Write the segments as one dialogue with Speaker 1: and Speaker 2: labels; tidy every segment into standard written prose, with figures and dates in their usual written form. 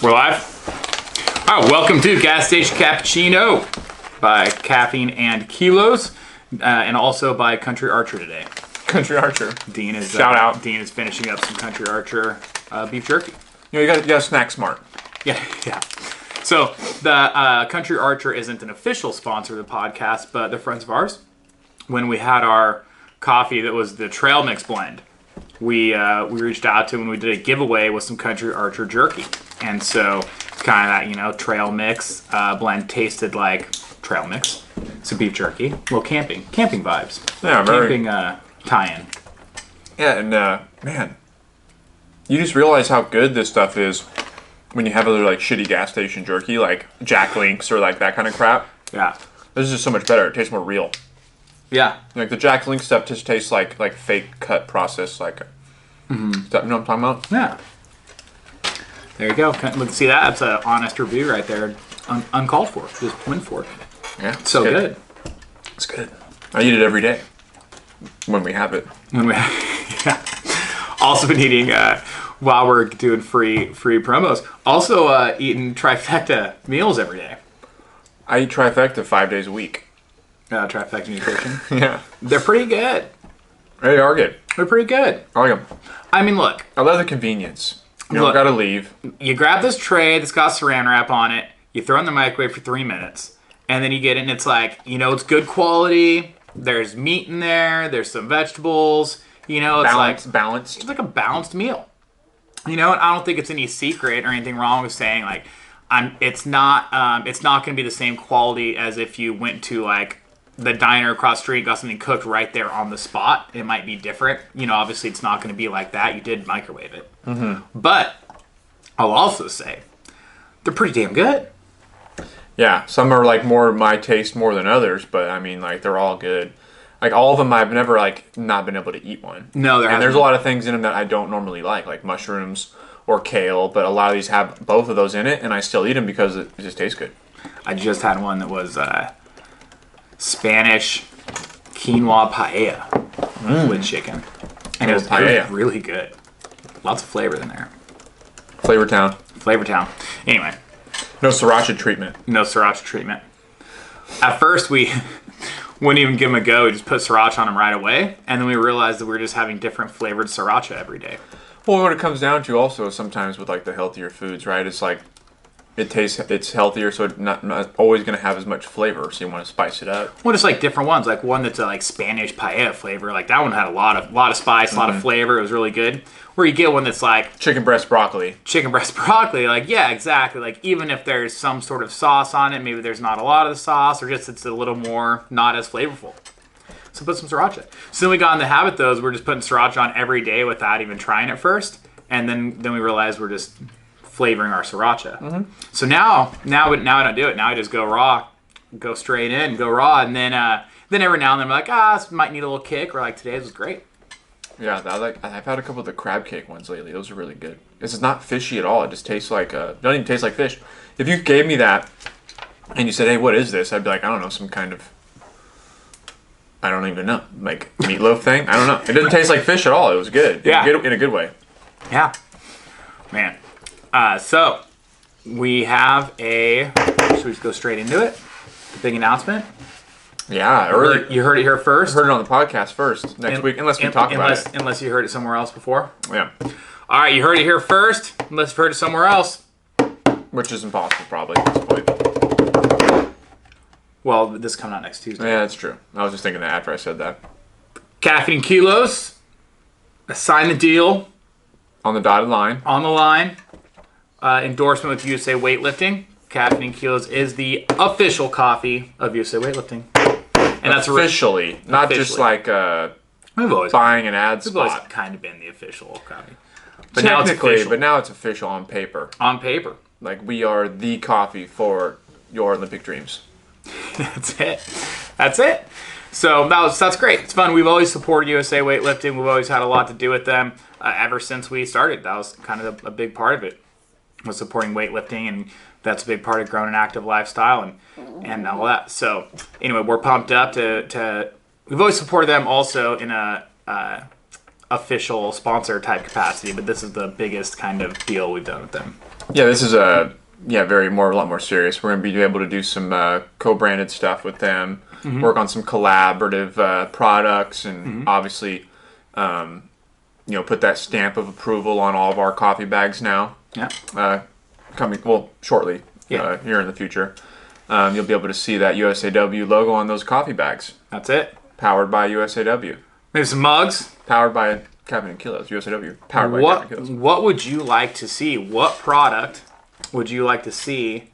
Speaker 1: We're live. All right, welcome to Gas Station Cappuccino by Caffeine and Kilos, and also by Country Archer today.
Speaker 2: Country Archer.
Speaker 1: Dean is
Speaker 2: Shout out.
Speaker 1: Dean is finishing up some Country Archer beef jerky.
Speaker 2: You got to snack smart.
Speaker 1: Yeah. So the Country Archer isn't an official sponsor of the podcast, but they're friends of ours. When we had our coffee that was the trail mix blend, we reached out to them and we did a giveaway with some Country Archer jerky. And so kind of that, trail mix blend tasted like trail mix. Some beef jerky, a little camping vibes.
Speaker 2: Yeah,
Speaker 1: camping tie-in.
Speaker 2: Yeah, and man, you just realize how good this stuff is when you have other like shitty gas station jerky, like Jack Link's or like that kind of crap.
Speaker 1: Yeah.
Speaker 2: This is just so much better. It tastes more real.
Speaker 1: Yeah.
Speaker 2: Like the Jack Link stuff just tastes like fake cut process. Like, you know what I'm talking about?
Speaker 1: Yeah. There you go. Look, see that? That's an honest review right there. Uncalled for. Just went for it.
Speaker 2: Yeah.
Speaker 1: So good.
Speaker 2: It's good. I eat it every day when we have it.
Speaker 1: Yeah. Also been eating while we're doing free promos. Also eating Trifecta meals every day.
Speaker 2: I eat Trifecta 5 days a week.
Speaker 1: Trifecta nutrition.
Speaker 2: Yeah.
Speaker 1: They're pretty good.
Speaker 2: They are good.
Speaker 1: They're pretty good.
Speaker 2: I like them.
Speaker 1: I mean, look.
Speaker 2: I love the convenience. You don't gotta leave.
Speaker 1: You grab this tray that's got saran wrap on it. You throw it in the microwave for 3 minutes. And then you get it and it's like, it's good quality. There's meat in there. There's some vegetables. It's
Speaker 2: balanced.
Speaker 1: It's like a balanced meal. And I don't think it's any secret or anything wrong with saying like, it's not going to be the same quality as if you went to like the diner across the street, got something cooked right there on the spot. It might be different. Obviously it's not going to be like that. You did microwave it. Mm-hmm. But I'll also say they're pretty damn good.
Speaker 2: Yeah, some are like more my taste more than others, but I mean like they're all good. Like all of them, I've never like not been able to eat one.
Speaker 1: No,
Speaker 2: there's a lot of things in them that I don't normally like mushrooms or kale. But a lot of these have both of those in it, and I still eat them because it just tastes good.
Speaker 1: I just had one that was Spanish quinoa paella with chicken, and it was really good. Lots of flavor in there.
Speaker 2: Flavor Town.
Speaker 1: Anyway.
Speaker 2: No sriracha treatment. At first, we wouldn't even give them a go. We just put sriracha on them right away. And then we realized that we were just having different flavored sriracha every day. Well, what it comes down to also sometimes with like the healthier foods, right? It's like it's healthier, so it's not always going to have as much flavor. So you want to spice it up.
Speaker 1: Well, just like different ones. Like one that's like Spanish paella flavor. Like that one had a lot of spice, a lot of flavor. It was really good. Where you get one that's like
Speaker 2: chicken breast broccoli.
Speaker 1: Like, yeah, exactly. Like, even if there's some sort of sauce on it, maybe there's not a lot of the sauce, or just it's a little more not as flavorful. So put some sriracha. So then we got in the habit, though, we're just putting sriracha on every day without even trying it first. And then we realized we're just flavoring our sriracha. Mm-hmm. So now I don't do it. Now I just go raw, go straight in, go raw. And then every now and then I'm like, this might need a little kick. Or like, today's was great.
Speaker 2: Yeah, I've had a couple of the crab cake ones lately. Those are really good. It's not fishy at all. It just tastes like don't even taste like fish. If you gave me that and you said, "Hey, what is this?" I'd be like, "I don't know, some kind of I don't even know, like meatloaf thing. I don't know. It didn't taste like fish at all. It was good.
Speaker 1: Yeah,
Speaker 2: in a good way.
Speaker 1: Yeah, man. So we have should we just go straight into it? The big announcement.
Speaker 2: Yeah,
Speaker 1: you heard it here first.
Speaker 2: Heard it on the podcast first next week, unless we talk about it.
Speaker 1: Unless you heard it somewhere else before.
Speaker 2: Yeah.
Speaker 1: All right, you heard it here first. Unless you've heard it somewhere else.
Speaker 2: Which is impossible, probably, at this point.
Speaker 1: Well, this is coming out next Tuesday.
Speaker 2: Yeah, that's true. I was just thinking that after I said that.
Speaker 1: Caffeine and Kilos. Sign the deal.
Speaker 2: On the dotted line.
Speaker 1: On the line. Endorsement with USA Weightlifting. Caffeine and Kilos is the official coffee of USA Weightlifting. And that's
Speaker 2: officially, not just like buying an ad spot.
Speaker 1: We've always kind of been the official coffee.
Speaker 2: But now it's official. But now it's official on paper.
Speaker 1: On paper.
Speaker 2: Like we are the coffee for your Olympic dreams.
Speaker 1: That's it. So that's great. It's fun. We've always supported USA Weightlifting. We've always had a lot to do with them ever since we started. That was kind of a big part of it, was supporting weightlifting, and that's a big part of growing an active lifestyle and all that. So anyway, we're pumped up to we've always supported them also in a official sponsor type capacity, but this is the biggest kind of deal we've done with them.
Speaker 2: Yeah, this is a lot more serious. We're going to be able to do some co-branded stuff with them, work on some collaborative products, and obviously, put that stamp of approval on all of our coffee bags now.
Speaker 1: Yeah.
Speaker 2: Coming shortly. Here in the future, you'll be able to see that USAW logo on those coffee bags.
Speaker 1: That's it.
Speaker 2: Powered by USAW.
Speaker 1: Maybe some mugs.
Speaker 2: Powered by Caffeine and Kilos. USAW. Powered by Caffeine and Kilos.
Speaker 1: What would you like to see? What product would you like to see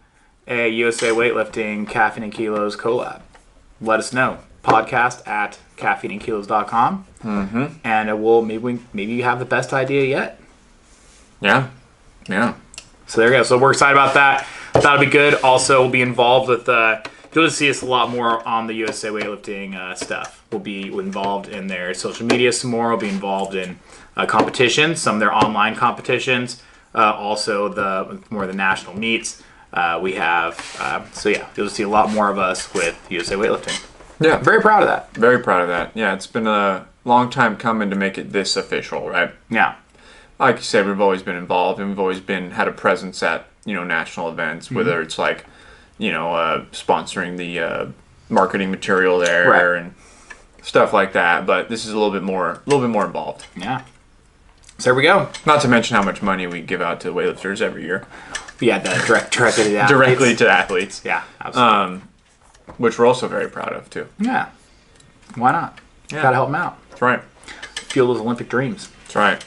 Speaker 1: a USA Weightlifting Caffeine and Kilos collab? Let us know. Podcast at caffeineandkilos.com. And it will maybe you have the best idea yet.
Speaker 2: Yeah.
Speaker 1: So there you go. So we're excited about that. That'll be good. Also, we'll be involved with, you'll just see us a lot more on the USA Weightlifting stuff. We'll be involved in their social media some more. We'll be involved in competitions, some of their online competitions, also the national meets we have. You'll see a lot more of us with USA Weightlifting.
Speaker 2: Yeah.
Speaker 1: Very proud of that.
Speaker 2: Very proud of that. Yeah, it's been a long time coming to make it this official, right?
Speaker 1: Yeah.
Speaker 2: Like you said, we've always been involved, and we've always had a presence at national events, whether it's like sponsoring the marketing material there and stuff like that. But this is a little bit more involved.
Speaker 1: Yeah. So there we go.
Speaker 2: Not to mention how much money we give out to weightlifters every year.
Speaker 1: Yeah, directly to the athletes.
Speaker 2: Directly to athletes.
Speaker 1: Yeah, absolutely.
Speaker 2: Which we're also very proud of too.
Speaker 1: Yeah. Why not?
Speaker 2: Yeah.
Speaker 1: Gotta help them out.
Speaker 2: That's right.
Speaker 1: Fuel those Olympic dreams.
Speaker 2: That's right.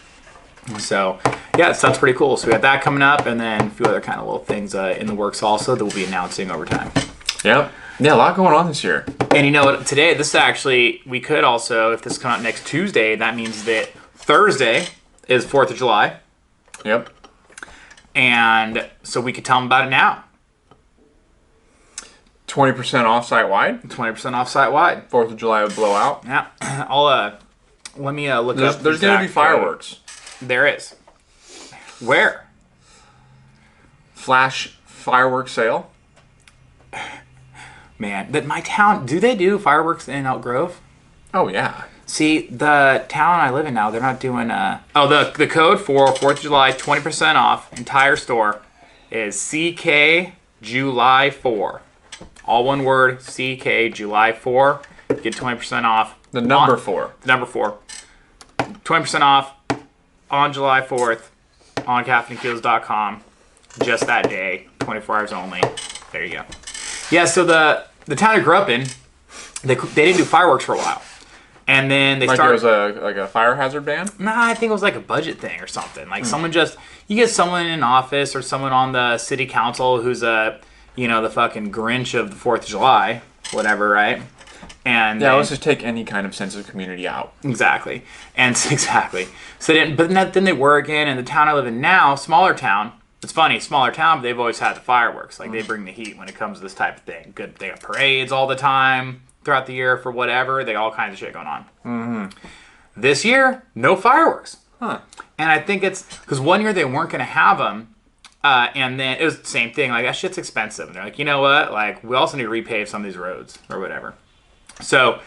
Speaker 1: So, yeah, so that's pretty cool. So we got that coming up, and then a few other kind of little things in the works also that we'll be announcing over time.
Speaker 2: Yep. Yeah, a lot going on this year.
Speaker 1: And you know what? Today, this is actually, we could also, if this comes out next Tuesday, that means that Thursday is 4th of July.
Speaker 2: Yep.
Speaker 1: And so we could tell them about it now.
Speaker 2: 20% off site-wide.
Speaker 1: 20% off site-wide.
Speaker 2: 4th of July would blow out.
Speaker 1: Yeah. Let me look up.
Speaker 2: There's going to be fireworks.
Speaker 1: There is. Where?
Speaker 2: Flash fireworks sale.
Speaker 1: Man, but my town, do they do fireworks in Elk Grove?
Speaker 2: Oh, yeah.
Speaker 1: See, the town I live in now, they're not doing the code for 4th of July, 20% off, entire store, is CK July 4. All one word, CK July 4. Get 20% off.
Speaker 2: The number 4.
Speaker 1: The number 4. 20% off on July 4th on caffeineandkilos.com. Just that day. 24 hours only. There you go. Yeah, so the town I grew up in, they didn't do fireworks for a while. And then they started...
Speaker 2: It was a fire hazard ban?
Speaker 1: Nah, I think it was like a budget thing or something. Like you get someone in office or someone on the city council who's the fucking Grinch of the 4th of July, whatever, right? And
Speaker 2: let's just take any kind of sense of community out.
Speaker 1: Exactly. So then they were again, and the town I live in now, smaller town. It's funny, smaller town, but they've always had the fireworks. Like they bring the heat when it comes to this type of thing. Good, they have parades all the time throughout the year for whatever. They got all kinds of shit going on. Mm-hmm. This year, no fireworks.
Speaker 2: Huh.
Speaker 1: And I think it's because one year they weren't going to have them. And then it was the same thing. Like, that shit's expensive. And they're like, you know what? Like, we also need to repave some of these roads or whatever. So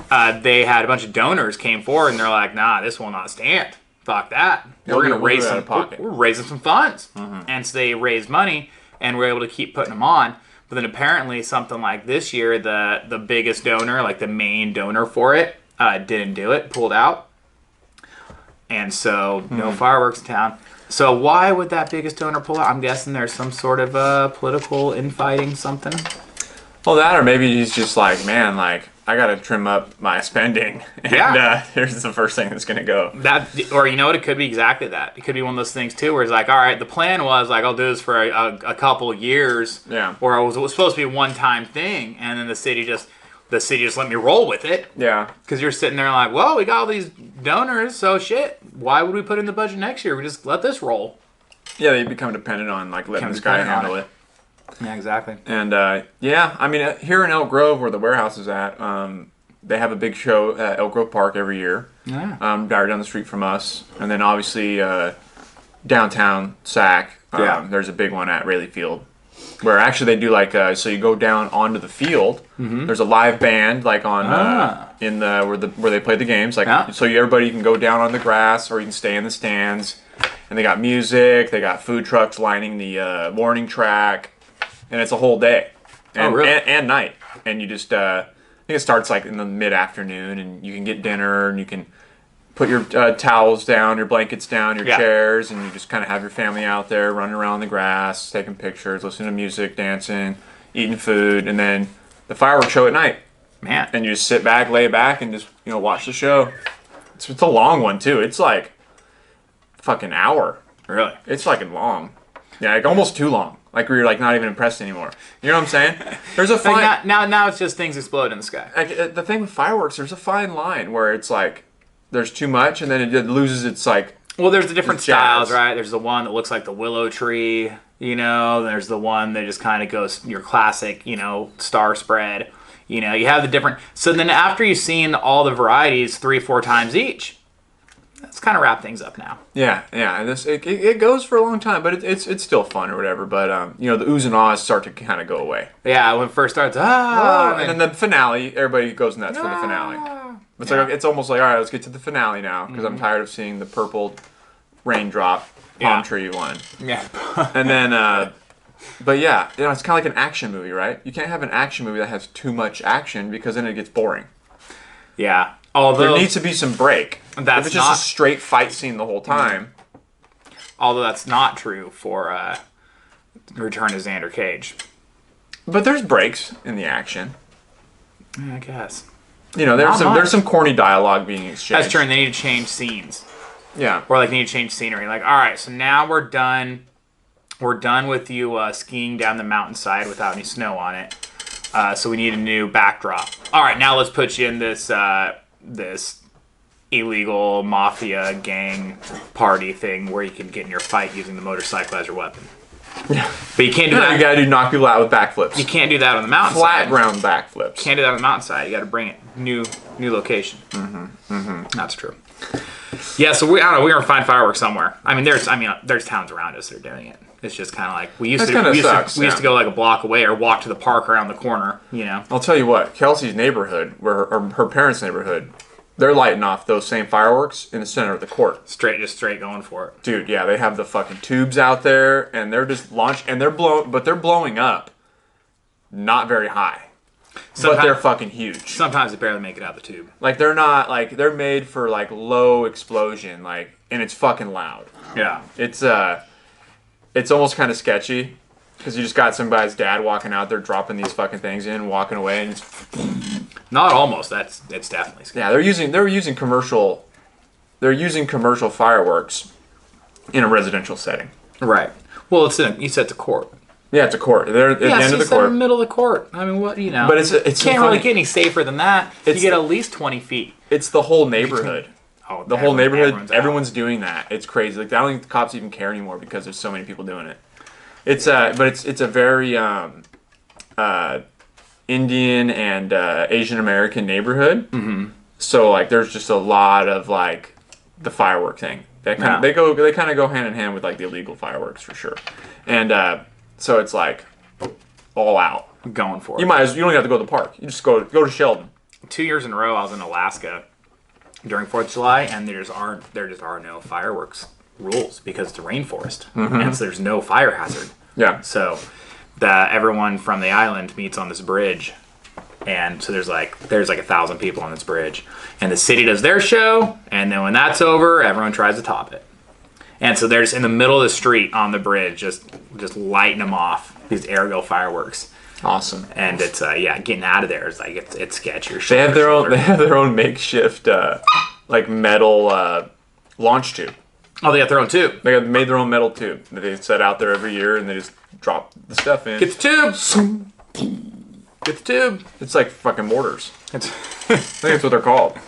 Speaker 1: they had a bunch of donors came forward, and they're like, nah, this will not stand. Fuck that. We're going to raise some pocket. We're raising some funds. Mm-hmm. And so they raised money, and we're able to keep putting them on. But then apparently something like this year, the biggest donor, like the main donor for it, didn't do it, pulled out. And so no fireworks in town. So why would that biggest donor pull out? I'm guessing there's some sort of political infighting, something.
Speaker 2: Well, that, or maybe he's just like, man, like, I got to trim up my spending. And here's the first thing that's going to go.
Speaker 1: That, or you know what? It could be exactly that. It could be one of those things, too, where it's like, all right, the plan was, like, I'll do this for a couple years.
Speaker 2: Yeah.
Speaker 1: Or it was supposed to be a one-time thing, and then the city just let me roll with it.
Speaker 2: Yeah.
Speaker 1: Because you're sitting there like, well, we got all these donors, so shit. Why would we put in the budget next year? We just let this roll.
Speaker 2: Yeah, they become dependent on, like, letting this guy handle it.
Speaker 1: Yeah, exactly.
Speaker 2: And, I mean, here in Elk Grove, where the warehouse is at, they have a big show at Elk Grove Park every year.
Speaker 1: Yeah.
Speaker 2: Right down the street from us. And then, obviously, downtown Sac, there's a big one at Rayleigh Field.
Speaker 3: where actually they do like so you go down onto the field. Mm-hmm. There's a live band like on in the where they play the games. Like so everybody can go down on the grass or you can stay in the stands. And they got music. They got food trucks lining the warning track, and it's a whole day. And,
Speaker 1: really?
Speaker 3: and night. And you just I think it starts like in the mid-afternoon, and you can get dinner, and you can put your towels down, your blankets down, your chairs, and you just kind of have your family out there running around the grass, taking pictures, listening to music, dancing, eating food, and then the fireworks show at night.
Speaker 1: Man.
Speaker 3: And you just sit back, lay back, and just watch the show. It's a long one too. It's like fucking hour.
Speaker 1: Really?
Speaker 3: It's fucking long. Yeah, like almost too long. Like where you're like not even impressed anymore. You know what I'm saying? There's a fine.
Speaker 1: Like now it's just things explode in the sky.
Speaker 3: Like, the thing with fireworks, there's a fine line where it's like there's too much, and then it loses its like.
Speaker 1: Well, there's the different styles, right? There's the one that looks like the willow tree, There's the one that just kind of goes your classic, star spread. You have the different. So then after you've seen all the varieties 3-4 times each, let's kind of wrap things up now.
Speaker 3: Yeah. It goes for a long time, but it's still fun or whatever. But the oohs and ahs start to kind of go away.
Speaker 1: Yeah, when it first starts,
Speaker 3: and then the finale, everybody goes nuts for the finale. It's like it's almost like, all right, let's get to the finale now because I'm tired of seeing the purple raindrop palm tree one.
Speaker 1: Yeah.
Speaker 3: And then, but yeah, it's kind of like an action movie, right? You can't have an action movie that has too much action because then it gets boring.
Speaker 1: Yeah. Although
Speaker 3: there needs to be some break. If it's just a straight fight scene the whole time.
Speaker 1: Although that's not true for Return to Xander Cage.
Speaker 3: But there's breaks in the action.
Speaker 1: Yeah, I guess.
Speaker 3: There's some corny dialogue being exchanged.
Speaker 1: That's true, and they need to change scenes.
Speaker 3: Yeah.
Speaker 1: Or they need to change scenery. Like, all right, so now we're done. We're done with you skiing down the mountainside without any snow on it. So we need a new backdrop. All right, now let's put you in this illegal mafia gang party thing where you can get in your fight using the motorcycle as your weapon.
Speaker 3: Yeah.
Speaker 1: But you can't do that.
Speaker 3: You gotta knock people out with backflips.
Speaker 1: You can't do that on the mountainside.
Speaker 3: Flat ground backflips.
Speaker 1: Can't do that on the mountainside. You gotta bring it. New location. That's true. Yeah, so we're gonna find fireworks somewhere. There's towns around us that are doing it. It's just kind of like we used to go like a block away or walk to the park around the corner.
Speaker 3: I'll tell you what, Kelsey's neighborhood, where her parents' neighborhood, they're lighting off those same fireworks in the center of the court.
Speaker 1: Straight going for it.
Speaker 3: Dude, yeah, they have the fucking tubes out there, and they're just they're blowing up, not very high. But they're fucking huge.
Speaker 1: Sometimes they barely make it out the tube.
Speaker 3: Like they're not like they're made for like low explosion, and it's fucking loud.
Speaker 1: Yeah,
Speaker 3: it's almost kind of sketchy because you just got some guy's dad walking out there dropping these fucking things in, walking away, and it's
Speaker 1: not almost. It's definitely sketchy.
Speaker 3: Yeah, they're using commercial fireworks in a residential setting.
Speaker 1: Right. Well, you said it's a court.
Speaker 3: Yeah, it's a court. They're at the end of the court.
Speaker 1: In the middle of the court. I mean, what
Speaker 3: But it's
Speaker 1: can't really get any safer than that. You get at least 20 feet.
Speaker 3: It's the whole neighborhood. The whole neighborhood. Everyone's doing that. It's crazy. Like I don't think the cops even care anymore because there's so many people doing it. It's a very Indian and Asian American neighborhood. Mm-hmm. So like there's just a lot of like the firework thing. They kind of go hand in hand with like the illegal fireworks for sure. And so it's like all out.
Speaker 1: Going for it.
Speaker 3: You don't even have to go to the park. You just go to Sheldon.
Speaker 1: 2 years in a row I was in Alaska during 4th of July, and there just are no fireworks rules because it's a rainforest, and so there's no fire hazard.
Speaker 3: Yeah.
Speaker 1: So everyone from the island meets on this bridge, and so there's like 1,000 people on this bridge, and the city does their show, and then when that's over, everyone tries to top it. And so they're just in the middle of the street on the bridge, just lighting them off, these aerial fireworks.
Speaker 3: Awesome.
Speaker 1: And it's getting out of there is like it's sketchy.
Speaker 3: They have their own makeshift like metal launch tube.
Speaker 1: Oh, they got their own tube.
Speaker 3: They made their own metal tube that they set out there every year, and they just drop the stuff in.
Speaker 1: Get the tube. Get the tube.
Speaker 3: It's like fucking mortars. I think that's what they're called.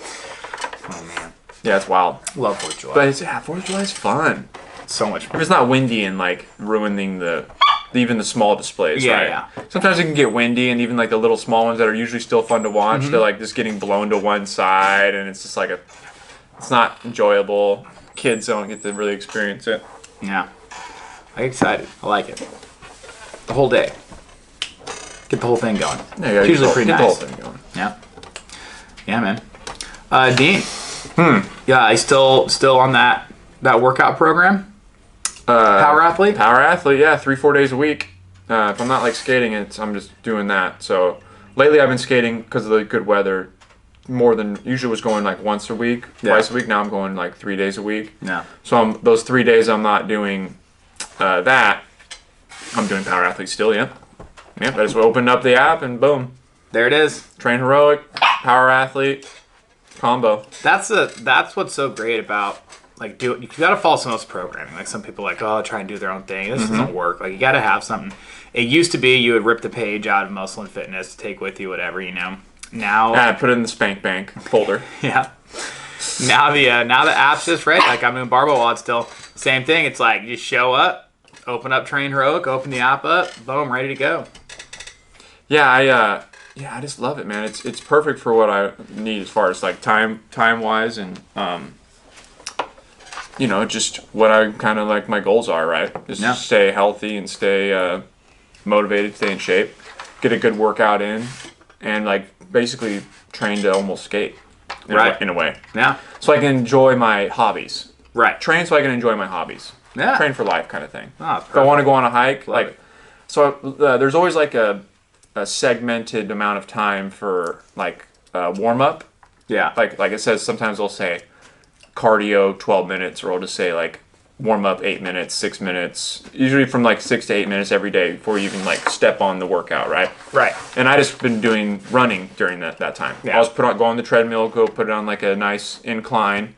Speaker 1: Oh man.
Speaker 3: Yeah, it's wild.
Speaker 1: Love 4th of July.
Speaker 3: But 4th of July is fun.
Speaker 1: It's so much fun.
Speaker 3: If it's not windy and like ruining even the small displays, right? Yeah. Sometimes it can get windy, and even like the little small ones that are usually still fun to watch, they're like just getting blown to one side, and it's just like it's not enjoyable. Kids don't get to really experience it.
Speaker 1: Yeah. I'm excited. I like it. the whole day. Get the whole thing going.
Speaker 3: Yeah,
Speaker 1: it's usually pretty
Speaker 3: nice.
Speaker 1: nice.
Speaker 3: Get the whole thing going.
Speaker 1: Yeah, man. Dean. Yeah, I still on that workout program. Power athlete.
Speaker 3: Power athlete. Yeah, 3-4 days a week. If I'm not like skating, I'm just doing that. So lately I've been skating because of the good weather. More than usually was going like once a week, twice a week. Now I'm going like 3 days a week.
Speaker 1: Yeah.
Speaker 3: So those 3 days I'm not doing that. I'm doing power athlete still. Yep. I just opened up the app and boom,
Speaker 1: there it is.
Speaker 3: Train Heroic, power athlete, combo.
Speaker 1: That's what's so great about like you gotta follow some of those programming. Like some people are like, oh, try and do their own thing. This doesn't work. Like you gotta have something. It used to be you would rip the page out of Muscle and Fitness to take with you, whatever, you know. Now
Speaker 3: I put it in the spank bank folder.
Speaker 1: Yeah. Now the app's just right. Like I'm doing barbell WOD still. Same thing. It's like you show up, open up Train Heroic, open the app up, boom, ready to go.
Speaker 3: Yeah, I just love it, man. It's perfect for what I need as far as like time wise and just what I kind of like my goals are, right? Just to stay healthy and stay motivated, stay in shape, get a good workout in, and like basically train to almost skate in a way.
Speaker 1: Yeah.
Speaker 3: So I can enjoy my hobbies.
Speaker 1: Right.
Speaker 3: Train so I can enjoy my hobbies.
Speaker 1: Yeah.
Speaker 3: Train for life kind of thing.
Speaker 1: If
Speaker 3: I want to go on a hike, there's always like a segmented amount of time for like warm up.
Speaker 1: Yeah.
Speaker 3: Like it says, sometimes they'll say cardio 12 minutes, or it'll just say like warm up 8 minutes, 6 minutes, usually from like 6 to 8 minutes every day before you even like step on the workout, right?
Speaker 1: Right.
Speaker 3: And I just been doing running during that time.
Speaker 1: Yeah.
Speaker 3: I'll just go on the treadmill, go put it on like a nice incline,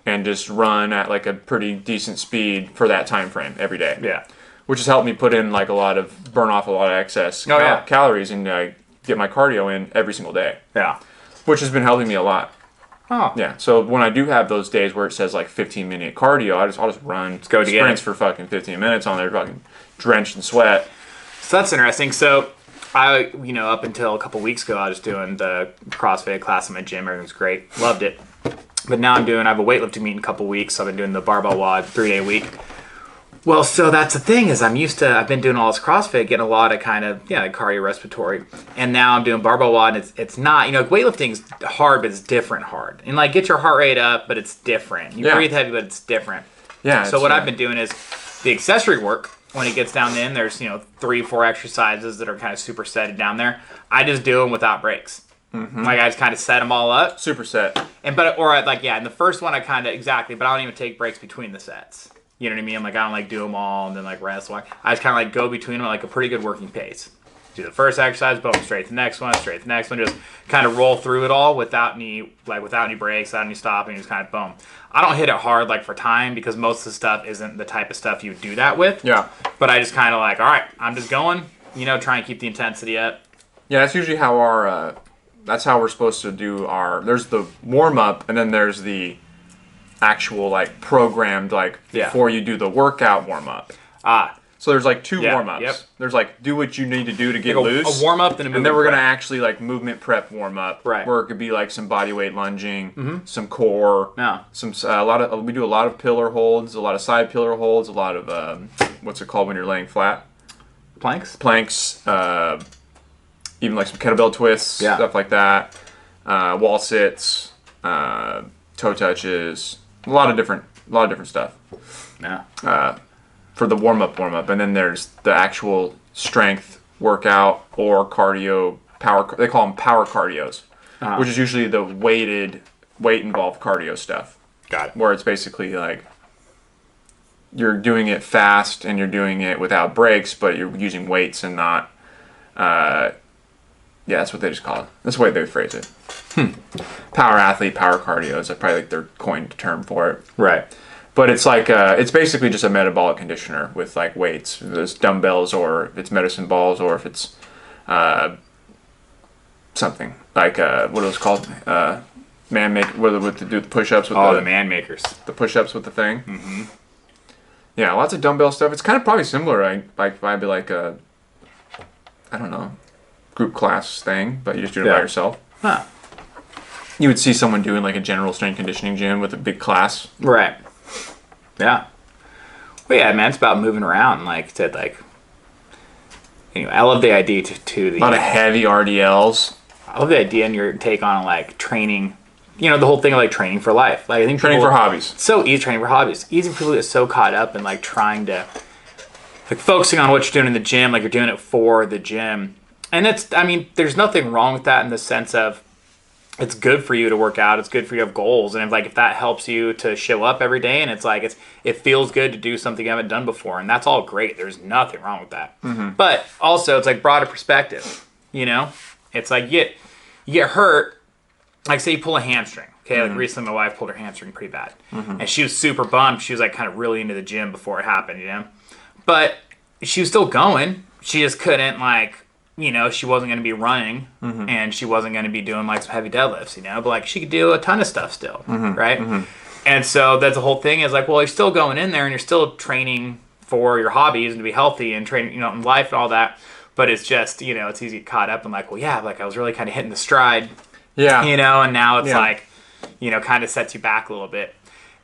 Speaker 3: and just run at like a pretty decent speed for that time frame every day.
Speaker 1: Yeah.
Speaker 3: Which has helped me burn off a lot of excess calories and get my cardio in every single day.
Speaker 1: Yeah.
Speaker 3: Which has been helping me a lot.
Speaker 1: Oh.
Speaker 3: Yeah. So when I do have those days where it says like 15-minute cardio, I'll just run sprints for fucking 15 minutes on there, fucking drenched in sweat.
Speaker 1: So that's interesting. So I, up until a couple weeks ago, I was doing the CrossFit class in my gym. Everything was great. Loved it. But now I have a weightlifting meet in a couple weeks. So I've been doing the barbell WOD 3-day week. Well, so that's the thing is I've been doing all this CrossFit, getting a lot of kind of, cardio respiratory. And now I'm doing barbell WOD, and it's not, weightlifting's hard, but it's different hard. And like get your heart rate up, but it's different. You breathe heavy, but it's different.
Speaker 3: Yeah.
Speaker 1: So what I've been doing is the accessory work, when it gets down in, there's, 3-4 exercises that are kind of supersetted down there. I just do them without breaks. Mm-hmm. Like I just kind of set them all up.
Speaker 3: Superset.
Speaker 1: In the first one I kind of, but I don't even take breaks between the sets. You know what I mean? I'm like, I don't like do them all and then like rest. I just kind of like go between them at like a pretty good working pace. Do the first exercise, boom, straight to the next one, just kind of roll through it all without any breaks, without any stopping, just kind of boom. I don't hit it hard like for time because most of the stuff isn't the type of stuff you would do that with.
Speaker 3: Yeah.
Speaker 1: But I just kind of like, all right, I'm just going, try and keep the intensity up.
Speaker 3: Yeah, that's usually how that's how we're supposed to do there's the warm up and then there's the actual like programmed before you do the workout warm up. So there's like two warm ups. Yep. There's like do what you need to do to get loose.
Speaker 1: A warm up and a movement.
Speaker 3: And then we're
Speaker 1: prep.
Speaker 3: gonna actually like movement prep warm up.
Speaker 1: Right.
Speaker 3: Where it could be like some body weight lunging, some core, we do a lot of pillar holds, a lot of side pillar holds, a lot of what's it called when you're laying flat?
Speaker 1: Planks,
Speaker 3: even like some kettlebell twists, stuff like that. Wall sits, toe touches, a lot of different stuff.
Speaker 1: Yeah.
Speaker 3: For the warm up, and then there's the actual strength workout or cardio power. They call them power cardios, which is usually the weight involved cardio stuff.
Speaker 1: Got it.
Speaker 3: Where it's basically like you're doing it fast and you're doing it without breaks, but you're using weights and not. That's what they just call it. That's the way they phrase it. Power athlete, power cardio is probably like their coined term for it.
Speaker 1: Right.
Speaker 3: But it's like it's basically just a metabolic conditioner with like weights. There's dumbbells, or if it's medicine balls, or if it's something like what are those called? Man make with to do the push-ups with
Speaker 1: the man makers.
Speaker 3: The push-ups with the thing. Mm-hmm. Yeah, lots of dumbbell stuff. It's kind of probably similar. Maybe like a I don't know, group class thing, but you just do it by yourself.
Speaker 1: Huh.
Speaker 3: You would see someone doing like a general strength conditioning gym with a big class.
Speaker 1: Right. Yeah. Well, yeah, man, it's about moving around. Like I said, like Anyway, I love the idea to the...
Speaker 3: A lot of heavy RDLs.
Speaker 1: I love the idea and your take on, like, training... You know, the whole thing of, like, training for life. Like, I think
Speaker 3: training for hobbies.
Speaker 1: So easy training for hobbies. Easy for people to get so caught up in, like, trying to... Like, focusing on what you're doing in the gym, like, you're doing it for the gym. And it's... I mean, there's nothing wrong with that in the sense of... It's good for you to work out. It's good for you to have goals. And if that helps you to show up every day and it's like, it feels good to do something you haven't done before. And that's all great. There's nothing wrong with that. Mm-hmm. But also it's like broader perspective, you know, it's like you get hurt. Like say you pull a hamstring. Okay. Like recently my wife pulled her hamstring pretty bad and she was super bummed. She was like kind of really into the gym before it happened, you know, but she was still going. She just couldn't like, you know, she wasn't going to be running and she wasn't going to be doing like some heavy deadlifts, you know, but like she could do a ton of stuff still, right? And so that's the whole thing is like, well, you're still going in there and you're still training for your hobbies and to be healthy and training, you know, in life and all that. But it's just, you know, it's easy to get caught up and like, well, yeah, like I was really kind of hitting the stride, you know, and now it's like, you know, kind of sets you back a little bit.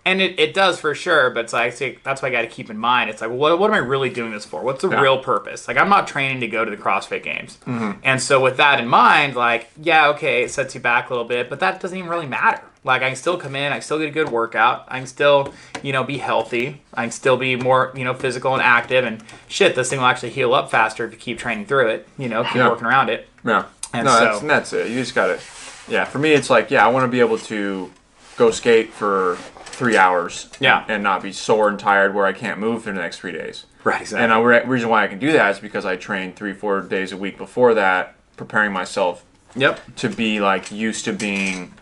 Speaker 1: And it does for sure, but it's like, that's what I got to keep in mind. It's like, well, what am I really doing this for? What's the real purpose? Like, I'm not training to go to the CrossFit Games. And so with that in mind, like, yeah, okay, it sets you back a little bit, but that doesn't even really matter. Like, I can still come in, I can still get a good workout, I can still, you know, be healthy, I can still be more, you know, physical and active, and shit, this thing will actually heal up faster if you keep training through it, you know, keep working around it.
Speaker 3: Yeah. And that's it. You just got to, for me, it's like, I want to be able to go skate for 3 hours and not be sore and tired where I can't move for the next 3 days.
Speaker 1: Right, exactly.
Speaker 3: And the reason why I can do that is because I train 3-4 days a week before that, preparing myself to be like used to being,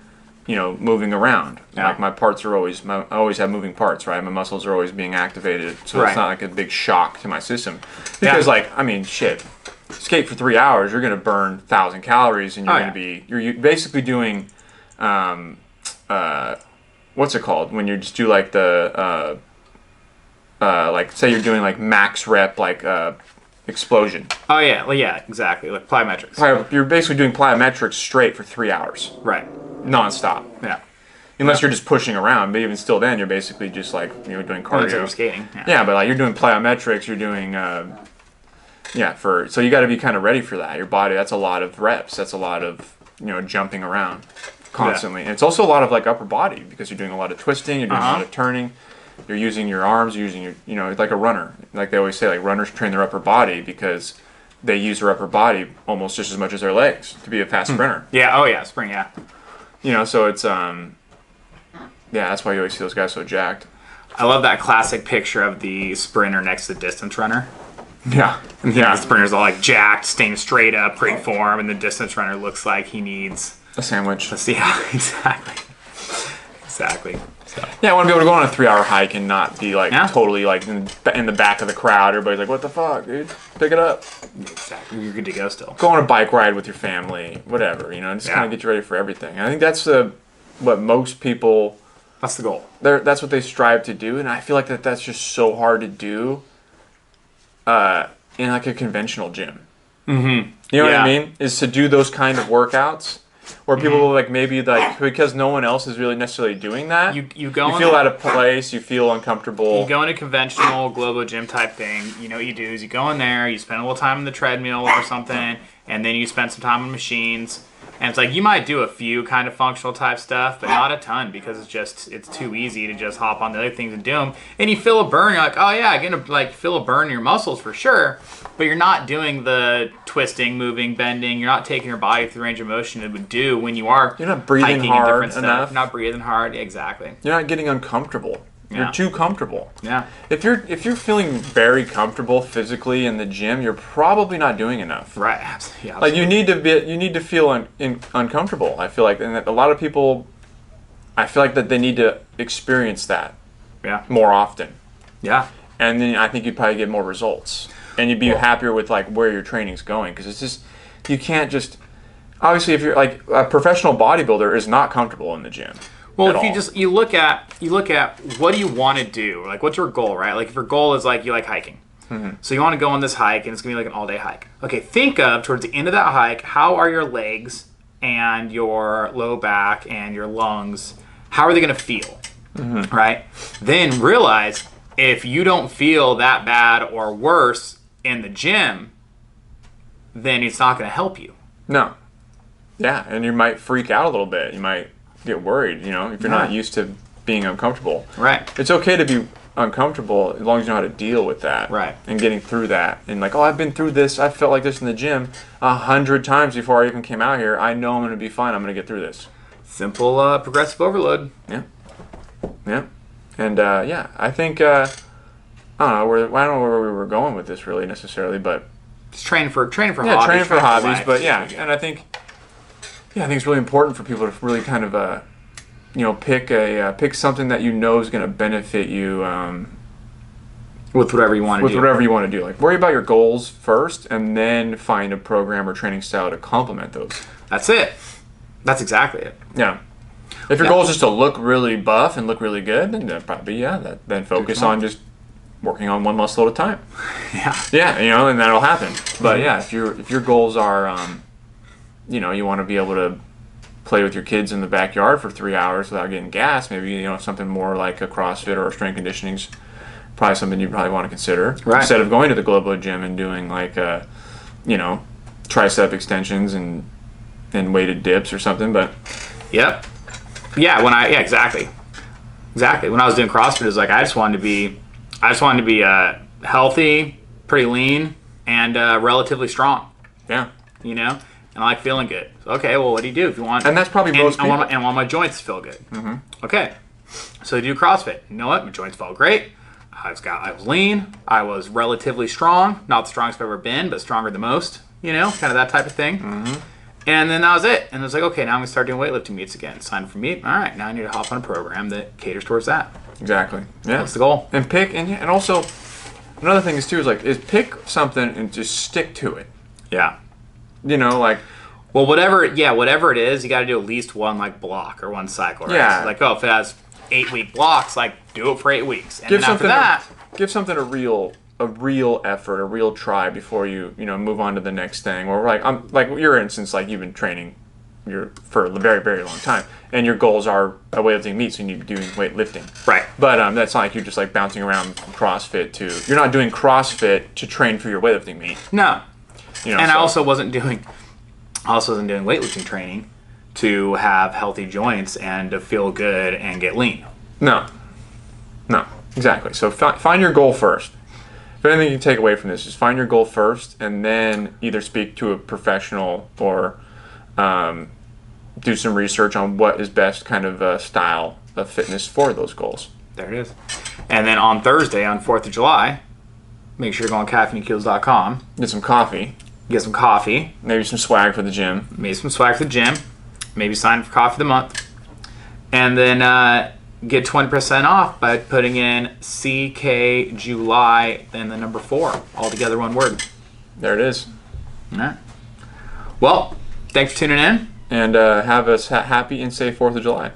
Speaker 3: you know, moving around. Like my parts are I always have moving parts, right? My muscles are always being activated, so it's not like a big shock to my system. Because like, I mean, shit, skate for 3 hours, you're going to burn 1,000 calories and you're basically doing, what's it called when you just do like the like say you're doing like max rep like explosion.
Speaker 1: Oh yeah, well, yeah, exactly, like plyometrics.
Speaker 3: You're basically doing plyometrics straight for 3 hours,
Speaker 1: right,
Speaker 3: non-stop. Unless you're just pushing around, but even still, then you're basically just like, you know, doing cardio.
Speaker 1: You're skating.
Speaker 3: But like you're doing plyometrics, you're doing so you got to be kind of ready for that. Your body, that's a lot of reps. That's a lot of, you know, jumping around constantly. And it's also a lot of like upper body because you're doing a lot of twisting, you're doing a lot of turning, you're using your arms, you're using your, you know, like a runner. Like they always say, like runners train their upper body because they use their upper body almost just as much as their legs to be a fast sprinter.
Speaker 1: Sprint,
Speaker 3: You know, so it's that's why you always see those guys so jacked.
Speaker 1: I love that classic picture of the sprinter next to the distance runner.
Speaker 3: The
Speaker 1: sprinter's all like jacked, staying straight up, great form, and the distance runner looks like he needs
Speaker 3: a sandwich.
Speaker 1: Exactly. So.
Speaker 3: I want to be able to go on a 3-hour hike and not be like totally like in the back of the crowd. Everybody's like, "What the fuck, dude? Pick it up."
Speaker 1: Exactly. You're good to go still.
Speaker 3: Go on a bike ride with your family, whatever. You know, just kind of get you ready for everything. And I think that's what most people.
Speaker 1: That's the goal.
Speaker 3: That's what they strive to do, and I feel like that's just so hard to do. In like a conventional gym. You know what I mean? Is to do those kind of workouts where people will like maybe like because no one else is really necessarily doing that. You feel out of place. You feel uncomfortable.
Speaker 1: You go in a conventional Globo gym type thing. You know what you do is you go in there. You spend a little time on the treadmill or something, and then you spend some time on machines. And it's like you might do a few kind of functional type stuff, but not a ton because it's too easy to just hop on the other things and do them. And you feel a burn. You're like, oh yeah, I'm gonna like feel a burn in your muscles for sure. But you're not doing the twisting, moving, bending. You're not taking your body through the range of motion it would do when you are.
Speaker 3: You're not breathing hard enough.
Speaker 1: You're not breathing hard. Exactly.
Speaker 3: You're not getting uncomfortable. You're too comfortable.
Speaker 1: Yeah.
Speaker 3: If you're feeling very comfortable physically in the gym, you're probably not doing enough.
Speaker 1: Right. Yeah.
Speaker 3: Like you need to feel uncomfortable. I feel like, and that a lot of people, I feel like that they need to experience that. More often.
Speaker 1: Yeah.
Speaker 3: And then I think you'd probably get more results, and you'd be happier with like where your training's going because it's just you can't just obviously if you're like a professional bodybuilder is not comfortable in the gym.
Speaker 1: Well, if you look at what do you want to do? Like, what's your goal, right? Like, if your goal is like you like hiking, so you want to go on this hike, and it's gonna be like an all-day hike. Okay, think of towards the end of that hike, how are your legs and your low back and your lungs? How are they gonna feel, right? Then realize if you don't feel that bad or worse in the gym, then it's not going to help you.
Speaker 3: No. Yeah, and you might freak out a little bit. You might get worried, if you're not used to being uncomfortable.
Speaker 1: Right.
Speaker 3: It's okay to be uncomfortable as long as you know how to deal with that.
Speaker 1: Right.
Speaker 3: And getting through that. And like, I've been through this. I felt like this in the gym 100 times before I even came out here. I know I'm going to be fine. I'm going to get through this.
Speaker 1: Simple progressive overload.
Speaker 3: Yeah. Yeah. And I think, I don't know where we were going with this really necessarily, but
Speaker 1: just train for hobbies.
Speaker 3: Yeah, train for hobbies, but
Speaker 1: and
Speaker 3: I think it's really important for people to really kind of pick something that is going to benefit you
Speaker 1: with whatever you want to do.
Speaker 3: With whatever you want to do. Like, worry about your goals first, and then find a program or training style to complement those.
Speaker 1: That's it. That's exactly it.
Speaker 3: Yeah. If your goal is just to look really buff and look really good, then probably then focus on just working on one muscle at a time.
Speaker 1: Yeah.
Speaker 3: Yeah, and that'll happen. But if your goals are, you want to be able to play with your kids in the backyard for 3 hours without getting gas, maybe something more like a CrossFit or a strength conditioning's probably something you probably want to consider.
Speaker 1: Right.
Speaker 3: Instead of going to the Globo gym and doing like tricep extensions and weighted dips or something. But
Speaker 1: yep. Yeah, exactly. When I was doing CrossFit, it was like I just wanted to be healthy, pretty lean, and relatively strong.
Speaker 3: Yeah.
Speaker 1: And I like feeling good. So, okay, well, what do you do if you want?
Speaker 3: And that's probably most people.
Speaker 1: I want my joints to feel good.
Speaker 3: Mm-hmm.
Speaker 1: Okay, so I do CrossFit. You know what? My joints felt great. I was lean. I was relatively strong. Not the strongest I've ever been, but stronger than most. Kind of that type of thing.
Speaker 3: Mm-hmm.
Speaker 1: And then that was it. And it was like, okay, now I'm going to start doing weightlifting meets again. Sign up for meet. All right, now I need to hop on a program that caters towards that.
Speaker 3: Exactly. Yeah.
Speaker 1: That's the goal.
Speaker 3: And and also another thing is pick something and just stick to it.
Speaker 1: Yeah.
Speaker 3: Well,
Speaker 1: whatever it is, you got to do at least one block or one cycle. Right?
Speaker 3: Yeah.
Speaker 1: So if it has 8-week blocks, do it for 8 weeks. And
Speaker 3: give
Speaker 1: then after that,
Speaker 3: give something a real effort, a real try before you move on to the next thing. Or your instance, you've been training for a very, very long time, and your goals are a weightlifting meet, so you need to be doing weightlifting.
Speaker 1: Right.
Speaker 3: But that's not like you're just bouncing around from CrossFit to. You're not doing CrossFit to train for your weightlifting meet.
Speaker 1: No. I also wasn't doing weightlifting training to have healthy joints and to feel good and get lean.
Speaker 3: No, exactly. So find your goal first. If anything you can take away from this, is find your goal first, and then either speak to a professional or do some research on what is best kind of style of fitness for those goals.
Speaker 1: There it is. And then on Thursday, on 4th of July, make sure you go on caffeineandkilos.com.
Speaker 3: Get some coffee.
Speaker 1: Maybe
Speaker 3: some swag for the gym.
Speaker 1: Maybe sign up for Coffee of the Month. And then get 20% off by putting in CK July, then the number 4. All together, one word.
Speaker 3: There it is.
Speaker 1: All right. Well, thanks for tuning in.
Speaker 3: And have a happy and safe 4th of July.